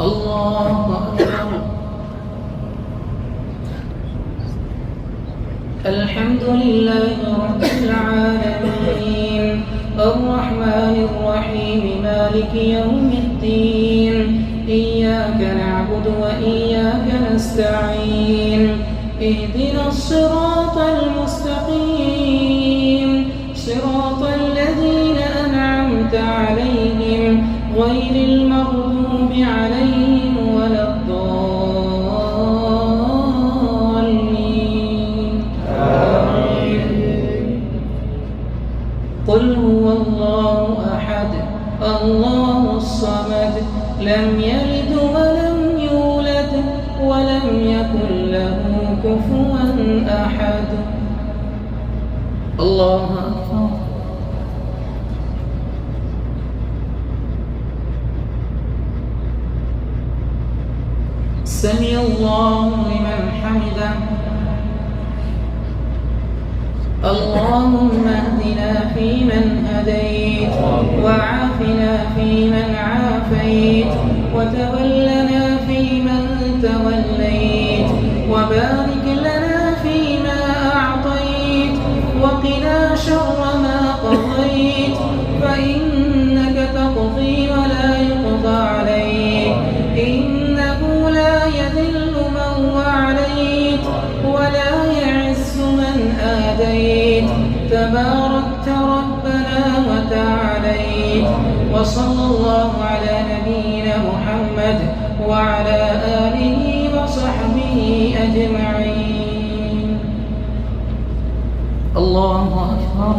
الله أكبر. الحمد لله رب العالمين الرحمن الرحيم مالك يوم الدين إياك نعبد وإياك نستعين اهدنا الصراط المستقيم صراط الذين أنعمت عليهم غير المغضوب عليهم ولا الضالين آمين. قل هو الله أحد الله الصمد لم يلد ولم يولد ولم يكن له كفوا أحد. الله أكبر. سمع الله لمن حمده. اللهم اهدنا فيمن هديت وعافنا فيمن عافيت وتولنا فيمن توليت وبارك لنا فيما أعطيت وقنا شر ما قضيت فإنك تقضي ولا يقضى عليك إنه لا يذل من وعليت ولا يعز من آديت تباركت ربنا وتعاليت. وصلى الله على نبينا محمد وعلى آله وصحبه أجمعين. الله أكبر.